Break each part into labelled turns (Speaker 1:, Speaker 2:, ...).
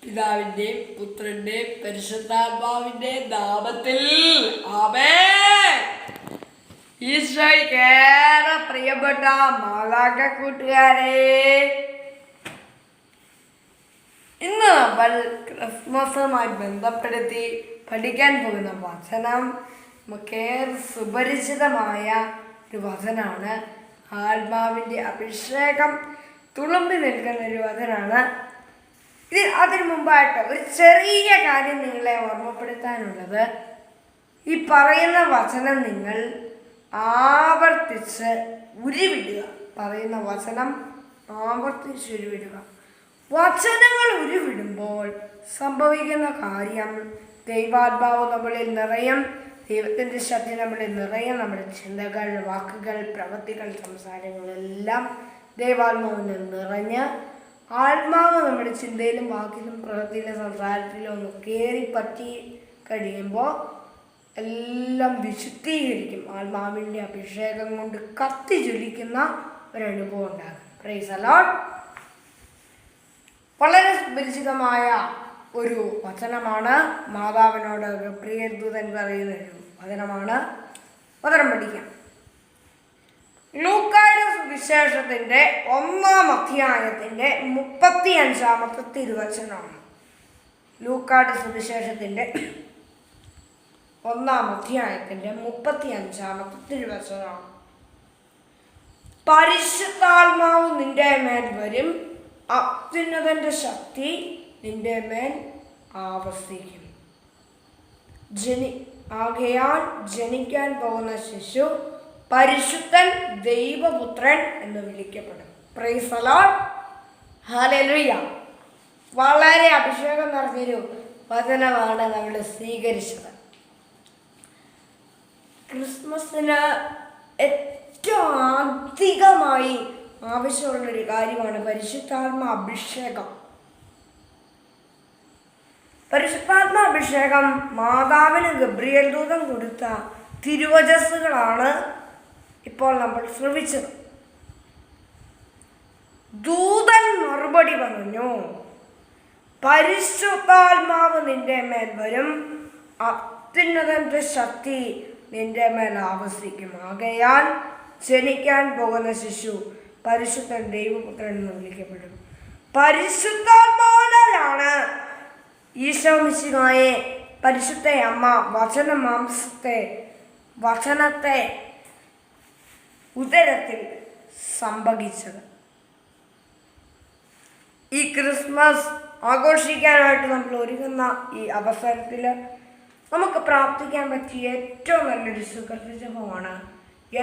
Speaker 1: പിതാവിന്റെയും പുത്രന്റെയും പരിശുദ്ധാത്മാവിന്റെയും നാമത്തിൽ ആമേൻ. ഈശോയ്ക്കേറെ പ്രിയപ്പെട്ട മാലാഖ കൂട്ടുകാരെ, ഇന്ന് നമ്മൾ ക്രിസ്മസുമായി ബന്ധപ്പെടുത്തി പഠിക്കാൻ പോകുന്ന വചനം നമുക്കേറെ സുപരിചിതമായ ഒരു വചനമാണ്. ആത്മാവിൻ്റെ അഭിഷേകം തുളുമ്പി നിൽക്കുന്ന ഒരു വചനമാണ്. അതിനു മുമ്പായിട്ട് ഒരു ചെറിയ കാര്യം നിങ്ങളെ ഓർമ്മപ്പെടുത്താനുള്ളത്, ഈ പറയുന്ന വചനം നിങ്ങൾ ആവർത്തിച്ച് ഉരുവിടുക. പറയുന്ന വചനം ആവർത്തിച്ച് ഉരുവിടുക. വചനങ്ങൾ ഉരുവിടുമ്പോൾ സംഭവിക്കുന്ന കാര്യം, ദൈവാത്മാവ് നമ്മളിൽ നിറയും, ദൈവത്തിൻ്റെ ശക്തി നമ്മളിൽ നിറയും. നമ്മുടെ ചിന്തകൾ, വാക്കുകൾ, പ്രവൃത്തികൾ, സംസാരങ്ങളെല്ലാം ദൈവാത്മാവിനെ നിറഞ്ഞ് ആത്മാവ് നമ്മുടെ ചിന്തയിലും വാക്കിലും പ്രവൃത്തിയിലും സംസാരത്തിലും ഒന്ന് കയറി പറ്റി കഴിയുമ്പോൾ എല്ലാം വിശുദ്ധീകരിക്കും. ആത്മാവിൻ്റെ അഭിഷേകം കൊണ്ട് കത്തി ജ്വലിക്കുന്ന ഒരനുഭവം ഉണ്ടാകും. Price the Lord. വളരെ സുപരിചിതമായ ഒരു വചനമാണ്. മാതാവിനോട് ഗബ്രിയേൽ ദൂതൻ പറയുന്ന ഒരു വചനമാണ്. വചനം പഠിക്കാം. ലൂക്കായുടെ സുവിശേഷത്തിന്റെ 1-ാം അധ്യായത്തിന്റെ 35-ാമത്തെ തിരുവചനമാണ്. ലൂക്കായുടെ സുവിശേഷത്തിന്റെ 1-ാം അധ്യായത്തിന്റെ 35-ാമത്തെ തിരുവചനമാണ്. പരിശുദ്ധാത്മാവ് നിന്റെ മേൽ വരും, അത്യുന്നതന്റെ ശക്തി നിന്റെ മേൽ ആവസിക്കും. ആകയാൽ ജനിക്കാൻ പോകുന്ന ശിശു പരിശുദ്ധൻ, ദൈവപുത്രൻ എന്ന് വിളിക്കപ്പെടും. Price the Lord. ഹല്ലേലൂയ. വളരെ അഭിഷേകം നിറഞ്ഞൊരു വചനമാണ് നമ്മൾ സ്വീകരിച്ചത്. ക്രിസ്മസിന് ഏറ്റവും അധികമായി ആവശ്യമുള്ളൊരു കാര്യമാണ് പരിശുദ്ധാത്മ അഭിഷേകം. പരിശുദ്ധാത്മ അഭിഷേകം മാതാവിന് ഗബ്രിയേൽ ദൂതൻ കൊടുത്ത തിരുവചസ്സുകളാണ് ഇപ്പോൾ നമ്മൾ ശ്രവിച്ചത്. ദൂതൻ മറുപടി പറഞ്ഞു, പരിശുദ്ധാത്മാവ് നിന്റെ മേൽ വരും, അത്യുന്നതന്റെ ശക്തി നിന്റെ മേൽ ആവസിക്കും. ആകയാൽ ജനിക്കാൻ പോകുന്ന ശിശു പരിശുദ്ധൻ, ദൈവപുത്രൻ എന്ന് വിളിക്കപ്പെടും. പരിശുദ്ധാത്മാവിനാലാണ് ഈശോ മിശിഹായെ പരിശുദ്ധ അമ്മ വചനത്തെ ഉദരത്തിൽ സംഭവിച്ചത്. ഈ ക്രിസ്മസ് ആഘോഷിക്കാനായിട്ട് നമ്മൾ ഒരുങ്ങുന്ന ഈ അവസരത്തിൽ നമുക്ക് പ്രാർത്ഥിക്കാൻ പറ്റിയ ഏറ്റവും നല്ലൊരു സുകൃതജപമാണ്,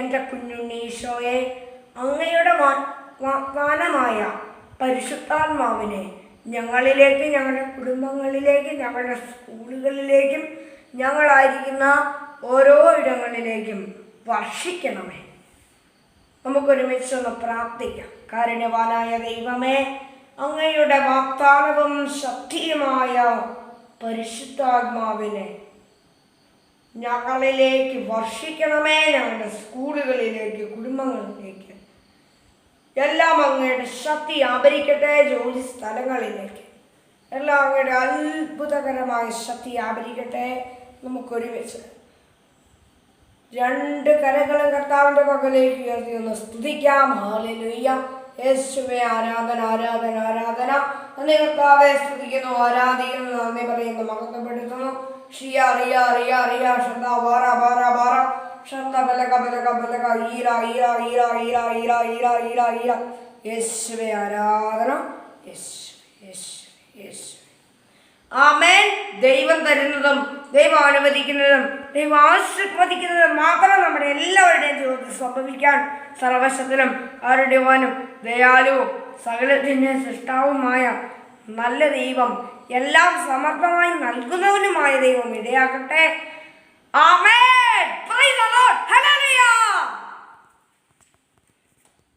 Speaker 1: എൻ്റെ കുഞ്ഞുണ്ണി ഈശോയെ, അങ്ങയുടെ വാഗ്ദാനമായ പരിശുദ്ധാത്മാവിനെ ഞങ്ങളിലേക്ക്, ഞങ്ങളുടെ കുടുംബങ്ങളിലേക്ക്, ഞങ്ങളുടെ സ്കൂളുകളിലേക്കും ഞങ്ങളായിരിക്കുന്ന ഓരോ ഇടങ്ങളിലേക്കും വർഷിക്കണമേ. നമുക്കൊരുമിച്ചൊന്ന് പ്രാർത്ഥിക്കാം. കാരുണ്യവാനായ ദൈവമേ, അങ്ങയുടെ വാഗ്ദാനവും ശക്തിയുമായ പരിശുദ്ധാത്മാവിനെ ഞങ്ങളിലേക്ക് വർഷിക്കണമേ. ഞങ്ങളുടെ സ്കൂളുകളിലേക്ക്, കുടുംബങ്ങളിലേക്ക് എല്ലാം അങ്ങയുടെ ശക്തി ആവരിക്കട്ടെ. ജോലി സ്ഥലങ്ങളിലേക്ക് എല്ലാം അങ്ങയുടെ അത്ഭുതകരമായ ശക്തി ആവരിക്കട്ടെ. നമുക്കൊരുമിച്ച് രണ്ട് കരകളും കർത്താവിൻ്റെ പക്കലേക്ക് ഉയർത്തി ഒന്ന് സ്തുതിക്കാം. ഹല്ലേലൂയ. യേശുവേ, ആരാധന, ആരാധന, ആരാധന. നന്ദി കർത്താവെ, സ്തുതിക്കുന്നു, ആരാധിക്കുന്നു, നന്ദി പറയുന്നു, മഹത്വപ്പെടുത്തുന്നു. ഷിയ റിയ റിയ റിയ ഷന്ത ബാറ ബാറ ബാറ ഷന്ത ബലക ബലക ബലക ഈര ഈര ഈര ഈര ഈര ഈര ഈര ഈര. യേശുവേ, ആരാധന. ആമേൻ. ദൈവം തരുന്നതും ദൈവം അനുവദിക്കുന്നതും ദൈവം ആശീർവദിക്കുന്നതും മാത്രം നമ്മുടെ എല്ലാവരുടെയും ജീവിതത്തിൽ സംഭവിക്കാൻ സർവശക്തനും ആരുടെവാനും ദയാലുവും സകലത്തിൻ്റെ സൃഷ്ടാവുമായ നല്ല ദൈവം, എല്ലാം സമർത്ഥമായി നൽകുന്നവനുമായ ദൈവം ഇടയാക്കട്ടെ. ആമേൻ. Praise the Lord. ഹല്ലേലൂയ.